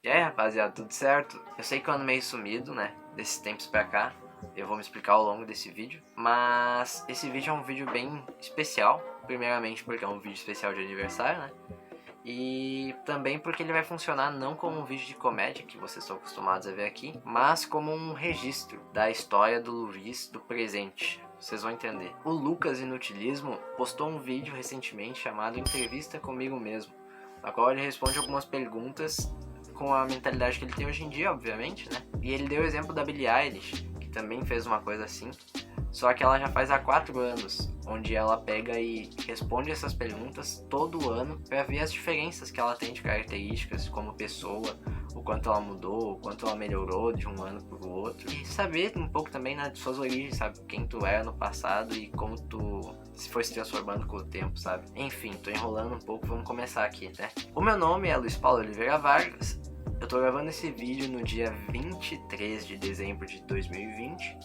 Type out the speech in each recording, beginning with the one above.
E aí, rapaziada, tudo certo? Eu sei que eu ando meio sumido, né, desses tempos pra cá. Eu vou me explicar ao longo desse vídeo. Mas esse vídeo é um vídeo bem especial. Primeiramente porque é um vídeo especial de aniversário, né? E também porque ele vai funcionar não como um vídeo de comédia, que vocês estão acostumados a ver aqui, mas como um registro da história do Luiz do presente. Vocês vão entender. O Lucas Inutilismo postou um vídeo recentemente chamado Entrevista Comigo Mesmo, na qual ele responde algumas perguntas com a mentalidade que ele tem hoje em dia, obviamente, né? E ele deu o exemplo da Billie Eilish, que também fez uma coisa assim, só que ela já faz há 4 anos, onde ela pega e responde essas perguntas todo ano para ver as diferenças que ela tem de características como pessoa, o quanto ela mudou, o quanto ela melhorou de um ano para o outro, e saber um pouco também, né, de suas origens, sabe, quem tu era no passado e como tu se foi se transformando com o tempo, sabe. Enfim, tô enrolando um pouco, vamos começar aqui, né. O meu nome é Luiz Paulo Oliveira Vargas. Eu tô gravando esse vídeo no dia 23 de dezembro de 2020,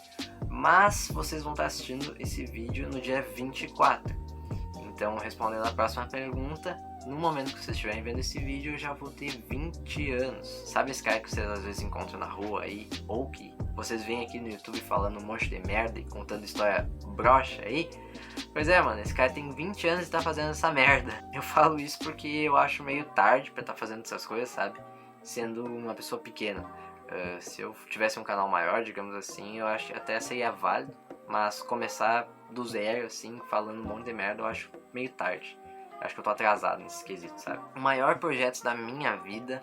mas vocês vão estar assistindo esse vídeo no dia 24. Então, respondendo a próxima pergunta, no momento que vocês estiverem vendo esse vídeo, eu já vou ter 20 anos. Sabe esse cara que vocês às vezes encontram na rua aí, ou que vocês veem aqui no YouTube falando um monte de merda e contando história broxa aí? Pois é, mano, esse cara tem 20 anos e tá fazendo essa merda. Eu falo isso porque eu acho meio tarde pra estar fazendo essas coisas, sabe? Sendo uma pessoa pequena. Se eu tivesse um canal maior, digamos assim, eu acho que até seria válido, mas começar do zero, assim, falando um monte de merda, eu acho meio tarde. Eu acho que eu tô atrasado nesse quesito, sabe? O maior projeto da minha vida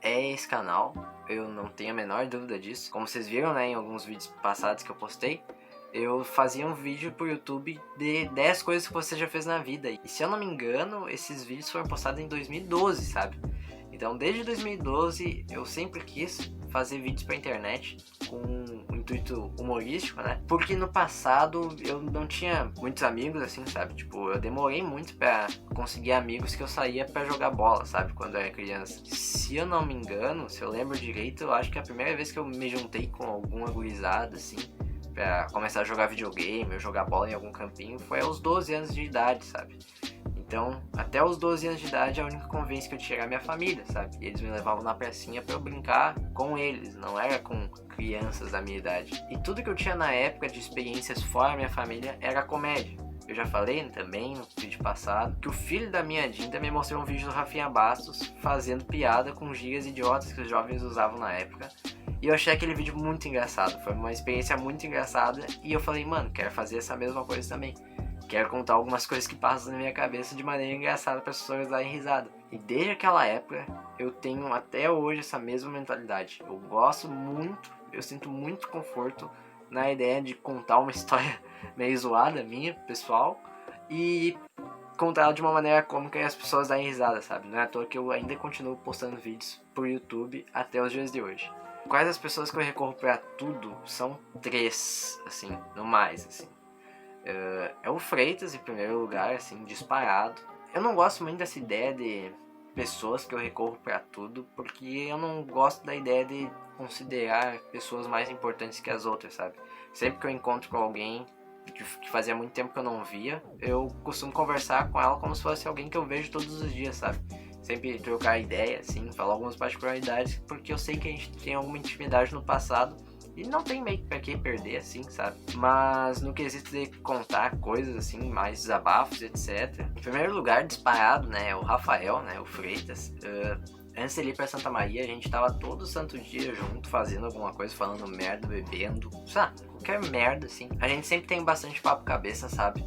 é esse canal, eu não tenho a menor dúvida disso. Como vocês viram, né, em alguns vídeos passados que eu postei, eu fazia um vídeo pro YouTube de 10 coisas que você já fez na vida. E se eu não me engano, esses vídeos foram postados em 2012, sabe? Então, desde 2012, eu sempre quis fazer vídeos pra internet com um intuito humorístico, né? Porque no passado eu não tinha muitos amigos, assim, sabe? Tipo, eu demorei muito pra conseguir amigos que eu saía pra jogar bola, sabe? Quando eu era criança. Se eu não me engano, se eu lembro direito, eu acho que a primeira vez que eu me juntei com alguma gurizada, assim, pra começar a jogar videogame ou jogar bola em algum campinho, foi aos 12 anos de idade, sabe? Então, até os 12 anos de idade, a única convivência que eu tinha era a minha família, sabe? E eles me levavam na pracinha pra eu brincar com eles, não era com crianças da minha idade. E tudo que eu tinha na época de experiências fora da minha família era comédia. Eu já falei também no vídeo passado que o filho da minha Dinda me mostrou um vídeo do Rafinha Bastos fazendo piada com gírias idiotas que os jovens usavam na época. E eu achei aquele vídeo muito engraçado, foi uma experiência muito engraçada. E eu falei, mano, quero fazer essa mesma coisa também. Quero contar algumas coisas que passam na minha cabeça de maneira engraçada para as pessoas darem risada. E desde aquela época, eu tenho até hoje essa mesma mentalidade. Eu gosto muito, eu sinto muito conforto na ideia de contar uma história meio zoada minha, pessoal, e contar ela de uma maneira cômica e as pessoas darem risada, sabe? Não é à toa que eu ainda continuo postando vídeos pro YouTube até os dias de hoje. Quais as pessoas que eu recorro pra tudo? São 3, assim, no mais, assim. É o Freitas em primeiro lugar, assim, disparado. Eu não gosto muito dessa ideia de pessoas que eu recorro pra tudo, porque eu não gosto da ideia de considerar pessoas mais importantes que as outras, sabe? Sempre que eu encontro com alguém que fazia muito tempo que eu não via, eu costumo conversar com ela como se fosse alguém que eu vejo todos os dias, sabe? Sempre trocar ideia, assim, falar algumas particularidades, porque eu sei que a gente tem alguma intimidade no passado e não tem meio pra que perder, assim, sabe? Mas no quesito de contar coisas, assim, mais desabafos, etc. Em primeiro lugar, disparado, né, é o Rafael, né, o Freitas. Antes de ir pra Santa Maria, a gente tava todo santo dia junto, fazendo alguma coisa, falando merda, bebendo, sabe? Qualquer merda, assim. A gente sempre tem bastante papo cabeça, sabe?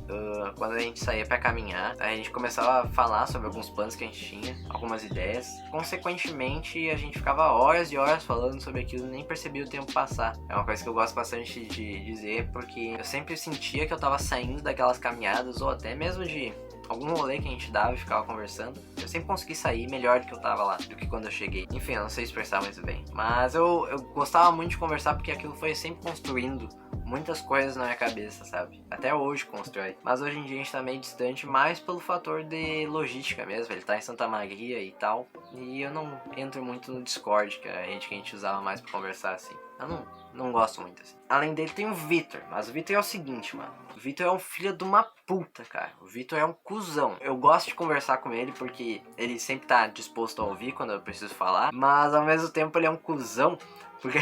Quando a gente saía pra caminhar, a gente começava a falar sobre alguns planos que a gente tinha, algumas ideias. Consequentemente, a gente ficava horas e horas falando sobre aquilo e nem percebia o tempo passar. É uma coisa que eu gosto bastante de dizer, porque eu sempre sentia que eu tava saindo daquelas caminhadas, ou até mesmo de algum rolê que a gente dava e ficava conversando, eu sempre consegui sair melhor do que eu tava lá, do que quando eu cheguei. Enfim, eu não sei expressar muito bem. Mas eu gostava muito de conversar porque aquilo foi sempre construindo muitas coisas na minha cabeça, sabe? Até hoje constrói. Mas hoje em dia a gente tá meio distante, mais pelo fator de logística mesmo. Ele tá em Santa Maria e tal. E eu não entro muito no Discord, que é a rede que a gente usava mais pra conversar assim. Eu não gosto muito, assim. Além dele tem o Vitor, mas o Vitor é o seguinte, mano. O Vitor é um filho de uma puta, cara. O Vitor é um cuzão. Eu gosto de conversar com ele porque ele sempre tá disposto a ouvir quando eu preciso falar, mas ao mesmo tempo ele é um cuzão, porque...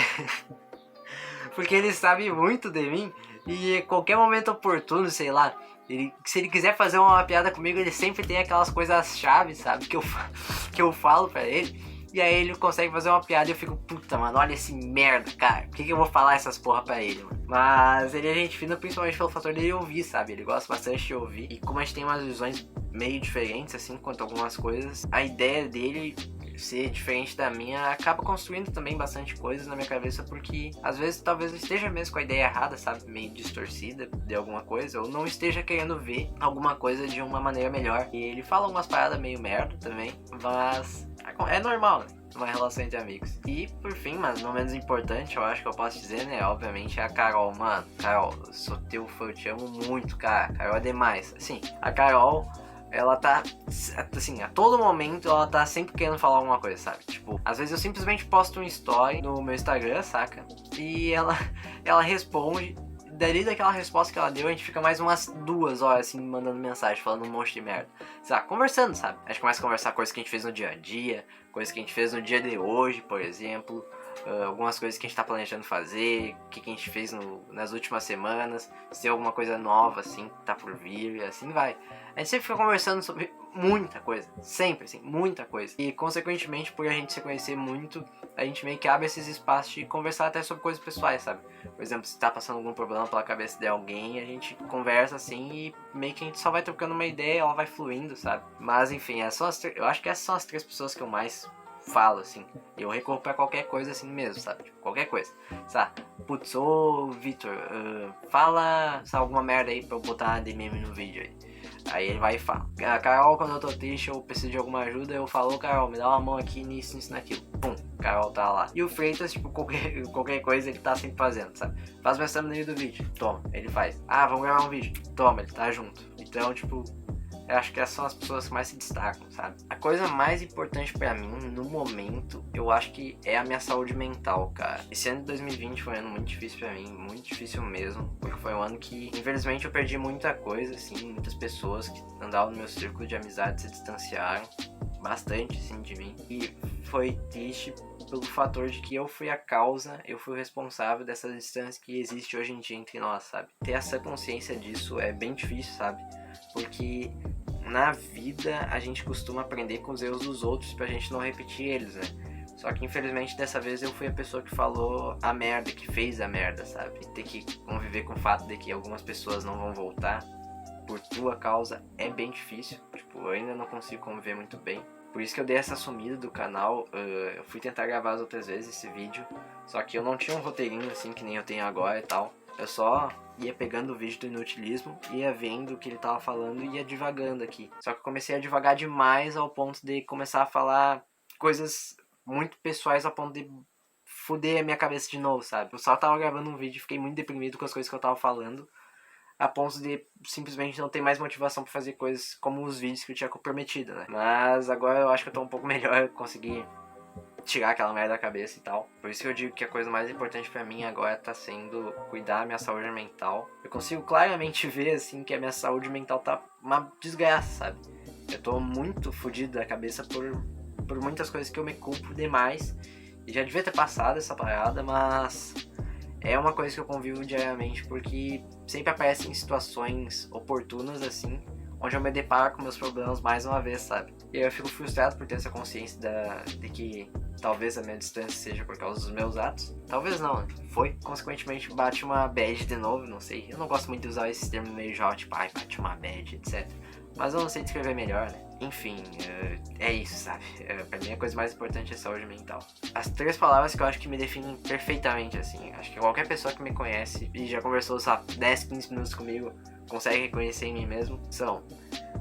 porque ele sabe muito de mim e em qualquer momento oportuno, sei lá, se ele quiser fazer uma piada comigo, ele sempre tem aquelas coisas-chave, sabe, que eu falo pra ele. E aí ele consegue fazer uma piada e eu fico, puta, mano, olha esse merda, cara. Por que eu vou falar essas porra pra ele, mano? Mas ele é gente fina principalmente pelo fator dele ouvir, sabe? Ele gosta bastante de ouvir. E como a gente tem umas visões meio diferentes, assim, quanto a algumas coisas, a ideia dele ser diferente da minha acaba construindo também bastante coisas na minha cabeça, porque às vezes talvez eu esteja mesmo com a ideia errada, sabe, meio distorcida de alguma coisa, ou não esteja querendo ver alguma coisa de uma maneira melhor. E ele fala umas paradas meio merda também, mas é normal, né? Uma relação entre amigos. E por fim, mas não menos importante, eu acho que eu posso dizer, né? Obviamente é a Carol, mano. Carol, eu sou teu fã, eu te amo muito, cara. Carol é demais. Assim, a Carol, ela tá, assim, a todo momento ela tá sempre querendo falar alguma coisa, sabe? Tipo, às vezes eu simplesmente posto um story no meu Instagram, saca? E ela responde. Dali daquela resposta que ela deu, a gente fica mais umas 2 horas, assim, mandando mensagem, falando um monte de merda. Sabe? Conversando, sabe? A gente começa a conversar coisas que a gente fez no dia a dia, coisas que a gente fez no dia de hoje, por exemplo. Algumas coisas que a gente tá planejando fazer, o que a gente fez nas últimas semanas, se tem alguma coisa nova, assim, que tá por vir, e assim vai. A gente sempre fica conversando sobre muita coisa, sempre, assim, muita coisa. E, consequentemente, por a gente se conhecer muito, a gente meio que abre esses espaços de conversar até sobre coisas pessoais, sabe? Por exemplo, se tá passando algum problema pela cabeça de alguém, a gente conversa, assim, e meio que a gente só vai trocando uma ideia, ela vai fluindo, sabe? Mas, enfim, eu acho que essas são as 3 pessoas que eu mais falo, assim. Eu recorro pra qualquer coisa assim mesmo, sabe? Tipo, qualquer coisa. Sabe? Putz, ô Vitor, fala alguma merda aí pra eu botar de meme no vídeo aí. Aí ele vai e fala. A Carol, quando eu tô triste, eu preciso de alguma ajuda, eu falo, Carol, me dá uma mão aqui nisso, naquilo. Pum, Carol tá lá. E o Freitas, tipo, qualquer coisa ele tá sempre fazendo, sabe? Faz meu thumbnail do vídeo, toma, ele faz. Ah, vamos gravar um vídeo, toma, ele tá junto. Então, tipo, eu acho que essas são as pessoas que mais se destacam, sabe? A coisa mais importante pra mim, no momento, eu acho que é a minha saúde mental, cara. Esse ano de 2020 foi um ano muito difícil pra mim, muito difícil mesmo, porque foi um ano que, infelizmente, eu perdi muita coisa, assim, muitas pessoas que andavam no meu círculo de amizade se distanciaram bastante, assim, de mim. E foi triste pelo fator de que eu fui a causa, eu fui o responsável dessa distância que existe hoje em dia entre nós, sabe? Ter essa consciência disso é bem difícil, sabe? Porque na vida a gente costuma aprender com os erros dos outros pra gente não repetir eles, né? Só que infelizmente dessa vez eu fui a pessoa que falou a merda, que fez a merda, sabe? E ter que conviver com o fato de que algumas pessoas não vão voltar por tua causa é bem difícil. Tipo, eu ainda não consigo conviver muito bem. Por isso que eu dei essa sumida do canal. Eu fui tentar gravar as outras vezes esse vídeo, só que eu não tinha um roteirinho assim que nem eu tenho agora e tal. Eu só ia pegando o vídeo do Inutilismo, ia vendo o que ele tava falando e ia divagando aqui. Só que eu comecei a divagar demais ao ponto de começar a falar coisas muito pessoais ao ponto de fuder a minha cabeça de novo, sabe? Eu só tava gravando um vídeo e fiquei muito deprimido com as coisas que eu tava falando, a ponto de simplesmente não ter mais motivação pra fazer coisas como os vídeos que eu tinha prometido, né? Mas agora eu acho que eu tô um pouco melhor, eu consegui tirar aquela merda da cabeça e tal. Por isso que eu digo que a coisa mais importante pra mim agora tá sendo cuidar da minha saúde mental. Eu consigo claramente ver, assim, que a minha saúde mental tá uma desgraça, sabe? Eu tô muito fodido da cabeça por muitas coisas que eu me culpo demais. E já devia ter passado essa parada, mas é uma coisa que eu convivo diariamente, porque sempre aparecem situações oportunas, assim, onde eu me deparo com meus problemas mais uma vez, sabe? E eu fico frustrado por ter essa consciência de que talvez a minha distância seja por causa dos meus atos. Talvez não, foi. Consequentemente, bate uma bad de novo, não sei. Eu não gosto muito de usar esse termo meio jovem, tipo, ai, bate uma bad, etc. Mas eu não sei descrever melhor, né? Enfim, é isso, sabe? Pra mim a coisa mais importante é saúde mental. As 3 palavras que eu acho que me definem perfeitamente, assim. Acho que qualquer pessoa que me conhece e já conversou, sabe, 10, 15 minutos comigo, consegue reconhecer em mim mesmo, são: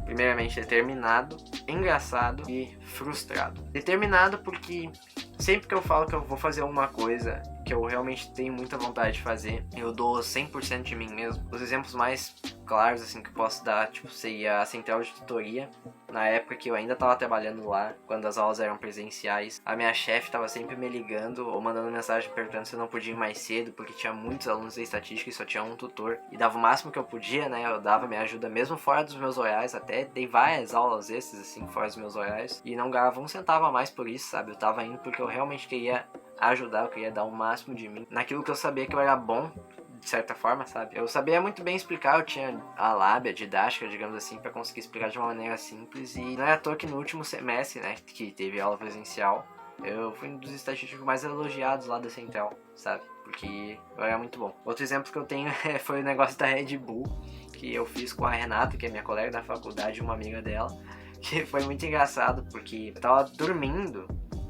primeiramente, determinado, engraçado e frustrado. Determinado porque sempre que eu falo que eu vou fazer alguma coisa que eu realmente tenho muita vontade de fazer, eu dou 100% de mim mesmo. Os exemplos mais claros assim que eu posso dar, tipo, seria a central de tutoria. Na época que eu ainda tava trabalhando lá, quando as aulas eram presenciais, a minha chefe tava sempre me ligando ou mandando mensagem perguntando se eu não podia ir mais cedo, porque tinha muitos alunos da estatística e só tinha um tutor. E dava o máximo que eu podia, né? Eu dava minha ajuda mesmo fora dos meus horários, até dei várias aulas extras, assim, fora dos meus horários. E não ganhava um centavo a mais por isso, sabe? Eu tava indo porque eu realmente queria ajudar, eu queria dar o máximo de mim naquilo que eu sabia que eu era bom, de certa forma, sabe? Eu sabia muito bem explicar, eu tinha a lábia didática, digamos assim, pra conseguir explicar de uma maneira simples. E não é à toa que no último semestre, né, que teve aula presencial, eu fui um dos estatísticos mais elogiados lá da central, sabe? Porque eu era muito bom. Outro exemplo que eu tenho foi o negócio da Red Bull, que eu fiz com a Renata, que é minha colega da faculdade e uma amiga dela, que foi muito engraçado, porque eu tava dormindo,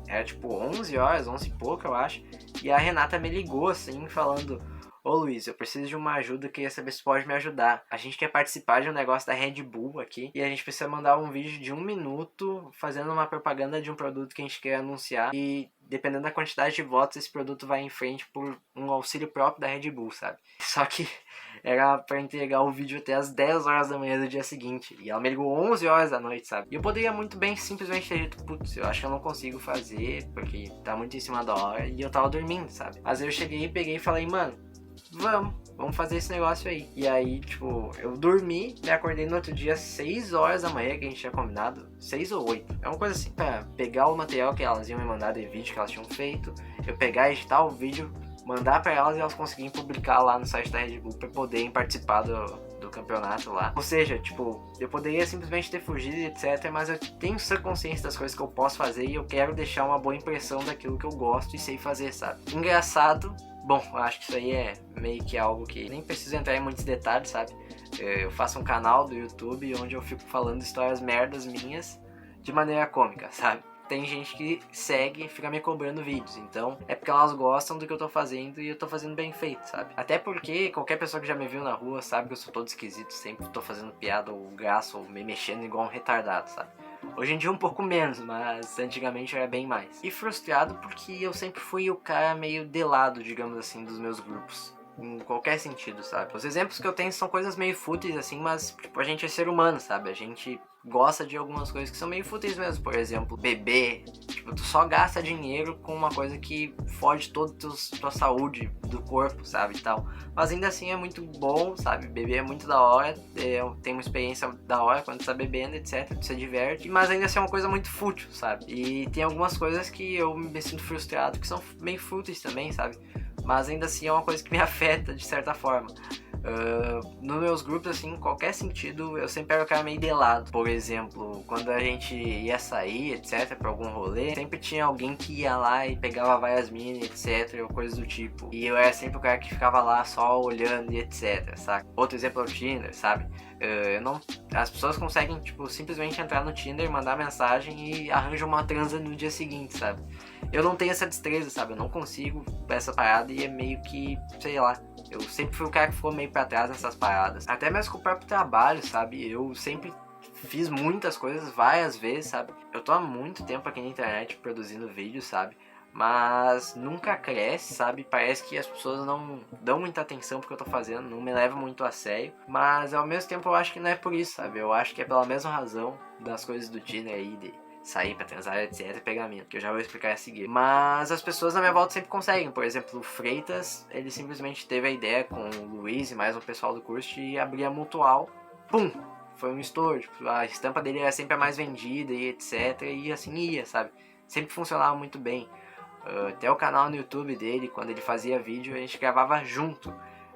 era tipo 11 horas, 11 e pouco eu acho, e a Renata me ligou assim, falando: ô Luiz, eu preciso de uma ajuda, queria saber se pode me ajudar. A gente quer participar de um negócio da Red Bull aqui e a gente precisa mandar um vídeo de 1 minuto fazendo uma propaganda de um produto que a gente quer anunciar e dependendo da quantidade de votos esse produto vai em frente por um auxílio próprio da Red Bull, sabe? Só que era pra entregar o vídeo até as 10 horas da manhã do dia seguinte e ela me ligou 11 horas da noite, sabe? E eu poderia muito bem simplesmente ter dito: putz, eu acho que eu não consigo fazer porque tá muito em cima da hora e eu tava dormindo, sabe? Mas eu cheguei, peguei e falei: mano, vamos fazer esse negócio aí. E aí, tipo, eu dormi, me acordei no outro dia 6 horas da manhã, que a gente tinha combinado, 6 ou 8, é uma coisa assim, pra pegar o material que elas iam me mandar de vídeo que elas tinham feito, eu pegar, editar o vídeo, mandar pra elas e elas conseguirem publicar lá no site da Red Bull pra poderem participar do campeonato lá. Ou seja, tipo, eu poderia simplesmente ter fugido e etc, mas eu tenho essa consciência das coisas que eu posso fazer e eu quero deixar uma boa impressão daquilo que eu gosto e sei fazer, sabe? Engraçado. Bom, eu acho que isso aí é meio que algo que nem preciso entrar em muitos detalhes, sabe? Eu faço um canal do YouTube onde eu fico falando histórias merdas minhas de maneira cômica, sabe? Tem gente que segue e fica me cobrando vídeos, então é porque elas gostam do que eu tô fazendo e eu tô fazendo bem feito, sabe? Até porque qualquer pessoa que já me viu na rua sabe que eu sou todo esquisito, sempre tô fazendo piada ou graça ou me mexendo igual um retardado, sabe? Hoje em dia um pouco menos, mas antigamente era bem mais. E frustrado porque eu sempre fui o cara meio de lado, digamos assim, dos meus grupos. Em qualquer sentido, sabe? Os exemplos que eu tenho são coisas meio fúteis, assim, mas, tipo, a gente é ser humano, sabe? A gente gosta de algumas coisas que são meio fúteis mesmo. Por exemplo, beber. Tipo, tu só gasta dinheiro com uma coisa que foge toda a tua saúde do corpo, sabe? E tal. Mas ainda assim é muito bom, sabe? Beber é muito da hora. Tem uma experiência da hora quando tu tá bebendo, etc. Tu se diverte. Mas ainda assim é uma coisa muito fútil, sabe? E tem algumas coisas que eu me sinto frustrado que são meio fúteis também, sabe? Mas ainda assim é uma coisa que me afeta de certa forma. Nos meus grupos, assim, em qualquer sentido, eu sempre era o cara meio de lado. Por exemplo, quando a gente ia sair, etc, pra algum rolê, sempre tinha alguém que ia lá e pegava várias minas, etc, ou coisas do tipo. E eu era sempre o cara que ficava lá só olhando e etc, saca? Outro exemplo é o Tinder, sabe? As pessoas conseguem, tipo, simplesmente entrar no Tinder, mandar mensagem e arranjam uma transa no dia seguinte, sabe? Eu não tenho essa destreza, sabe? Eu não consigo essa parada e é meio que, sei lá, eu sempre fui o cara que ficou meio pra trás nessas paradas. Até mesmo com o próprio trabalho, sabe? Eu sempre fiz muitas coisas várias vezes, sabe? Eu tô há muito tempo aqui na internet produzindo vídeos, sabe? Mas nunca cresce, sabe? Parece que as pessoas não dão muita atenção pro que eu tô fazendo, não me levam muito a sério. Mas ao mesmo tempo eu acho que não é por isso, sabe? Eu acho que é pela mesma razão das coisas do Tinder aí, de sair pra transar, etc, e pegar mina, que eu já vou explicar a seguir. Mas as pessoas na minha volta sempre conseguem. Por exemplo, o Freitas, ele simplesmente teve a ideia com o Luiz e mais um pessoal do curso de abrir a Mutual. Pum! Foi um estouro. Tipo, a estampa dele era sempre a mais vendida e etc, e assim ia, sabe? Sempre funcionava muito bem. Até o canal no YouTube dele, quando ele fazia vídeo, a gente gravava junto.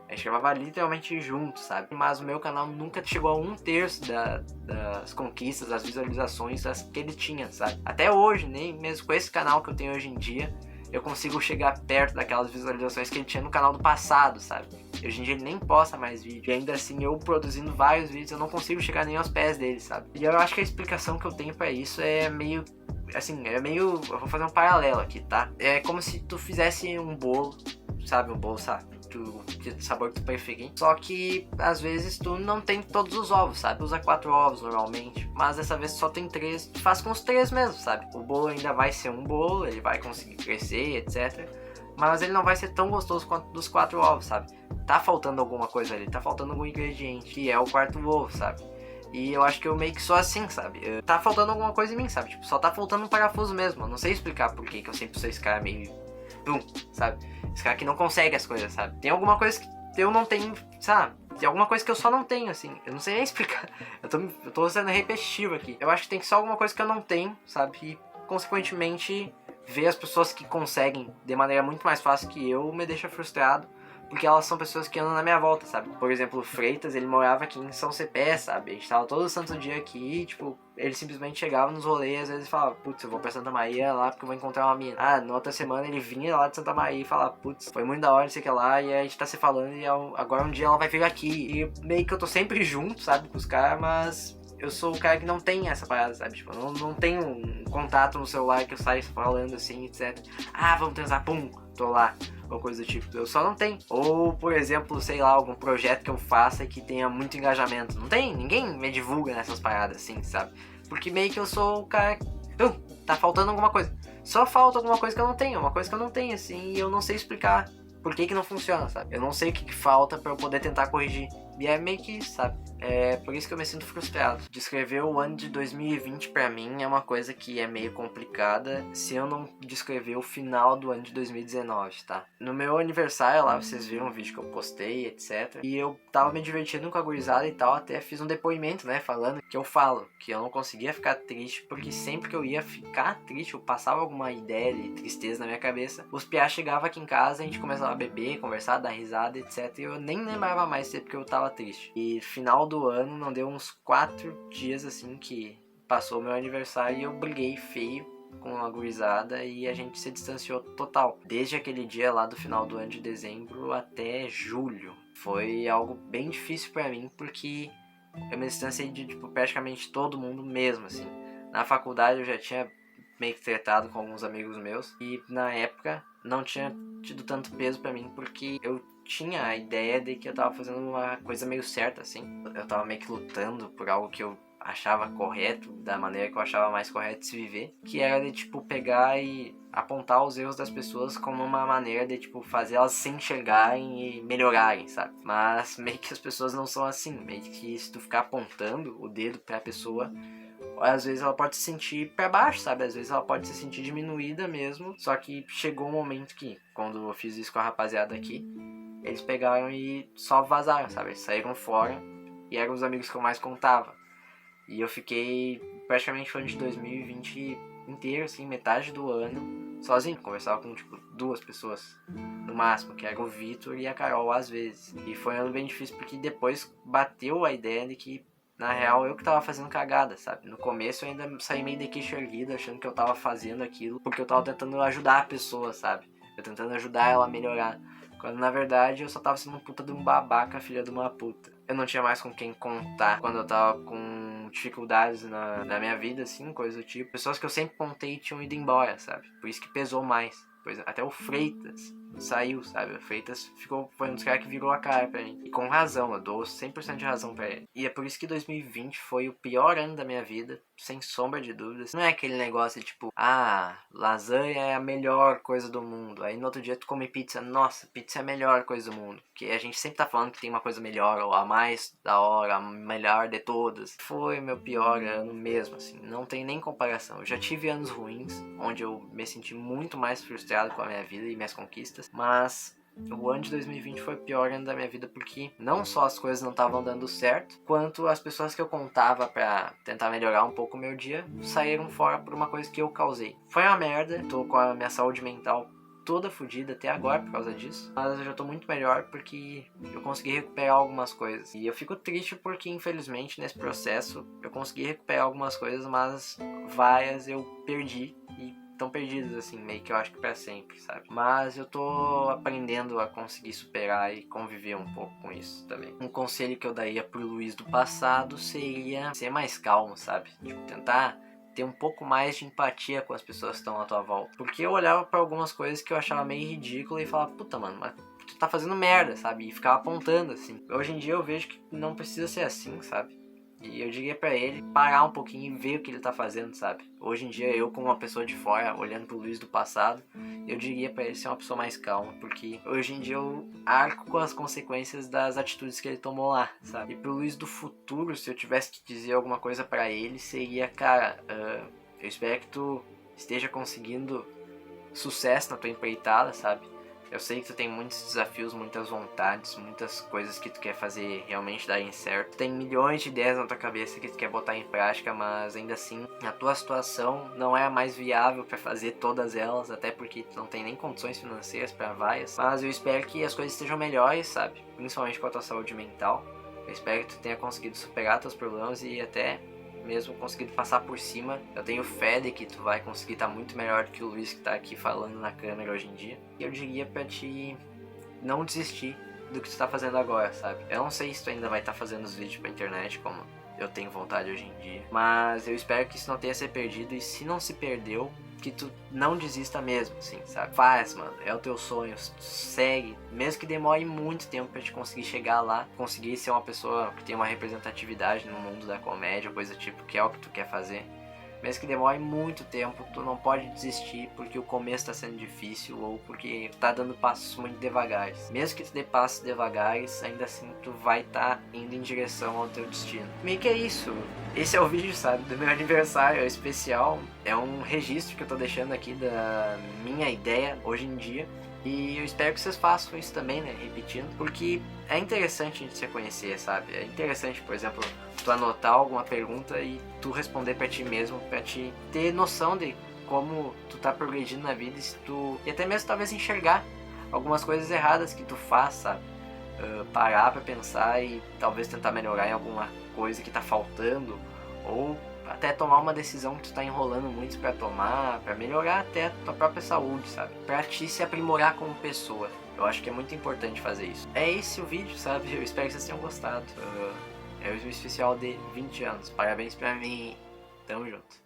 A gente gravava literalmente junto, sabe? Mas o meu canal nunca chegou a 1/3 das conquistas, das visualizações que ele tinha, sabe? Até hoje, nem mesmo com esse canal que eu tenho hoje em dia, eu consigo chegar perto daquelas visualizações que ele tinha no canal do passado, sabe? Hoje em dia ele nem posta mais vídeo. E ainda assim, eu produzindo vários vídeos, eu não consigo chegar nem aos pés dele, sabe? E eu acho que a explicação que eu tenho pra isso é meio... Assim, eu vou fazer um paralelo aqui, tá? É como se tu fizesse um bolo, sabe? Um bolo, sabe? De sabor que tu preferir. Só que às vezes tu não tem todos os ovos, sabe? Usa 4 ovos normalmente, mas dessa vez só tem 3. Tu faz com os 3 mesmo, sabe? O bolo ainda vai ser um bolo, ele vai conseguir crescer, etc. mas ele não vai ser tão gostoso quanto dos 4 ovos, sabe? Tá faltando alguma coisa ali, tá faltando algum ingrediente, que é o 4º ovo, sabe? E eu acho que eu meio que sou assim, sabe? Tá faltando alguma coisa em mim, sabe? Tipo, só tá faltando um parafuso mesmo. Eu não sei explicar por que eu sempre sou esse cara meio... sabe? Esse cara que não consegue as coisas, sabe? Tem alguma coisa que eu não tenho, sabe? Tem alguma coisa que eu só não tenho, assim. Eu não sei nem explicar. Eu tô sendo repetitivo aqui. Eu acho que tem só alguma coisa que eu não tenho, sabe? E, consequentemente, ver as pessoas que conseguem de maneira muito mais fácil que eu me deixa frustrado. Porque elas são pessoas que andam na minha volta, sabe? Por exemplo, o Freitas, ele morava aqui em São Cepé, sabe? A gente tava todo santo dia aqui e, tipo, ele simplesmente chegava nos rolês, às vezes falava, putz, eu vou pra Santa Maria lá porque eu vou encontrar uma mina. Ah, na outra semana ele vinha lá de Santa Maria e falava, putz, foi muito da hora, não sei o que lá, e a gente tá se falando e agora um dia ela vai vir aqui. E meio que eu tô sempre junto, sabe, com os caras, mas... eu sou o cara que não tem essa parada, sabe? Tipo, não tenho um contato no celular que eu saio falando assim, etc. Ah, vamos transar, pum, tô lá. Ou coisa do tipo, eu só não tenho. Ou, por exemplo, sei lá, algum projeto que eu faça que tenha muito engajamento. Não tem, ninguém me divulga nessas paradas assim, sabe? Porque meio que eu sou o cara... tá faltando alguma coisa. Só falta alguma coisa que eu não tenho, uma coisa que eu não tenho, assim, e eu não sei explicar por que não funciona, sabe? Eu não sei o que falta pra eu poder tentar corrigir. E é meio que isso, sabe? É por isso que eu me sinto frustrado. Descrever o ano de 2020 pra mim é uma coisa que é meio complicada se eu não descrever o final do ano de 2019, tá? No meu aniversário lá, vocês viram o vídeo que eu postei, etc. E eu tava me divertindo com a gurizada e tal, até fiz um depoimento, né? Falando que eu falo que eu não conseguia ficar triste, porque sempre que eu ia ficar triste, eu passava alguma ideia de tristeza na minha cabeça, os piás chegavam aqui em casa, a gente começava a beber, conversar, dar risada, etc. E eu nem lembrava mais ser porque eu tava triste. E final do ano, não deu uns 4 dias assim que passou o meu aniversário e eu briguei feio com a gurizada e a gente se distanciou total. Desde aquele dia lá do final do ano de dezembro até julho. Foi algo bem difícil pra mim porque eu me distanciei de tipo, praticamente todo mundo mesmo, assim. Na faculdade eu já tinha meio que tretado com alguns amigos meus e na época não tinha tido tanto peso pra mim porque eu tinha a ideia de que eu tava fazendo uma coisa meio certa, assim. Eu tava meio que lutando por algo que eu achava correto, da maneira que eu achava mais correto de se viver, que era de, tipo, pegar e apontar os erros das pessoas como uma maneira de, tipo, fazer elas se enxergarem e melhorarem, sabe? Mas meio que as pessoas não são assim, meio que se tu ficar apontando o dedo pra pessoa, às vezes ela pode se sentir pra baixo, sabe? Às vezes ela pode se sentir diminuída mesmo, só que chegou um momento que, quando eu fiz isso com a rapaziada aqui, eles pegaram e só vazaram, sabe? Eles saíram fora e eram os amigos que eu mais contava. E eu fiquei praticamente o ano de 2020 inteiro, assim, metade do ano, sozinho. Conversava com, tipo, 2 pessoas no máximo, que era o Vitor e a Carol às vezes. E foi um ano bem difícil porque depois bateu a ideia de que, na real, eu que tava fazendo cagada, sabe? No começo eu ainda saí meio de queixo erguido, achando que eu tava fazendo aquilo porque eu tava tentando ajudar a pessoa, sabe? Eu tentando ajudar ela a melhorar. Quando na verdade eu só tava sendo um puta de um babaca, filha de uma puta. Eu não tinha mais com quem contar quando eu tava com dificuldades na minha vida, assim, coisa do tipo. Pessoas que eu sempre contei tinham ido embora, sabe? Por isso que pesou mais. Pois até o Freitas saiu, sabe? O Freitas foi um dos caras que virou a cara pra mim. E com razão, eu dou 100% de razão pra ele. E é por isso que 2020 foi o pior ano da minha vida, sem sombra de dúvidas. Não é aquele negócio de tipo, lasanha é a melhor coisa do mundo. Aí no outro dia tu come pizza, nossa, pizza é a melhor coisa do mundo. Porque a gente sempre tá falando que tem uma coisa melhor, ou a mais da hora, a melhor de todas. Foi meu pior ano mesmo, assim, não tem nem comparação. Eu já tive anos ruins, onde eu me senti muito mais frustrado com a minha vida e minhas conquistas, mas o ano de 2020 foi o pior ano da minha vida porque não só as coisas não estavam dando certo, quanto as pessoas que eu contava pra tentar melhorar um pouco o meu dia saíram fora por uma coisa que eu causei. Foi uma merda, tô com a minha saúde mental toda fodida até agora por causa disso, mas eu já tô muito melhor porque eu consegui recuperar algumas coisas. E eu fico triste porque infelizmente nesse processo eu consegui recuperar algumas coisas, mas várias eu perdi e tão perdidas assim, meio que eu acho que pra sempre, sabe? Mas eu tô aprendendo a conseguir superar e conviver um pouco com isso também. Um conselho que eu daria pro Luiz do passado seria ser mais calmo, sabe? Tipo, tentar ter um pouco mais de empatia com as pessoas que estão à tua volta. Porque eu olhava pra algumas coisas que eu achava meio ridícula e falava, puta, mano, mas tu tá fazendo merda, sabe? E ficava apontando, assim. Hoje em dia eu vejo que não precisa ser assim, sabe? E eu diria pra ele parar um pouquinho e ver o que ele tá fazendo, sabe? Hoje em dia, eu como uma pessoa de fora, olhando pro Luiz do passado, eu diria pra ele ser uma pessoa mais calma, porque hoje em dia eu arco com as consequências das atitudes que ele tomou lá, sabe? E pro Luiz do futuro, se eu tivesse que dizer alguma coisa pra ele, seria, cara, eu espero que tu esteja conseguindo sucesso na tua empreitada, sabe? Eu sei que tu tem muitos desafios, muitas vontades, muitas coisas que tu quer fazer realmente darem certo. Tu tem milhões de ideias na tua cabeça que tu quer botar em prática, mas ainda assim a tua situação não é a mais viável para fazer todas elas, até porque tu não tem nem condições financeiras para várias. Mas eu espero que as coisas estejam melhores, sabe? Principalmente com a tua saúde mental. Eu espero que tu tenha conseguido superar teus problemas e até mesmo conseguido passar por cima. Eu tenho fé de que tu vai conseguir estar muito melhor do que o Luiz que tá aqui falando na câmera hoje em dia. E eu diria pra te não desistir do que tu tá fazendo agora, sabe? Eu não sei se tu ainda vai estar fazendo os vídeos pra internet como eu tenho vontade hoje em dia, mas eu espero que isso não tenha se perdido, e se não se perdeu, que tu não desista mesmo, assim, sabe? Faz, mano, é o teu sonho, segue, mesmo que demore muito tempo pra te conseguir chegar lá, conseguir ser uma pessoa que tem uma representatividade no mundo da comédia, coisa tipo, que é o que tu quer fazer. Mesmo que demore muito tempo, tu não pode desistir porque o começo tá sendo difícil ou porque tu tá dando passos muito devagares. Mesmo que tu dê passos devagares, ainda assim tu vai estar indo em direção ao teu destino. Meio que é isso. Esse é o vídeo, sabe, do meu aniversário especial. É um registro que eu tô deixando aqui da minha ideia hoje em dia. E eu espero que vocês façam isso também, né, repetindo, porque é interessante a gente se conhecer, sabe? É interessante, por exemplo, tu anotar alguma pergunta e tu responder pra ti mesmo, pra te ter noção de como tu tá progredindo na vida, e até mesmo talvez enxergar algumas coisas erradas que tu faz, sabe? Parar pra pensar e talvez tentar melhorar em alguma coisa que tá faltando, ou até tomar uma decisão que tu tá enrolando muito pra tomar, pra melhorar até a tua própria saúde, sabe? Pra te se aprimorar como pessoa. Eu acho que é muito importante fazer isso. É esse o vídeo, sabe? Eu espero que vocês tenham gostado. É o especial de 20 anos. Parabéns pra mim. Tamo junto.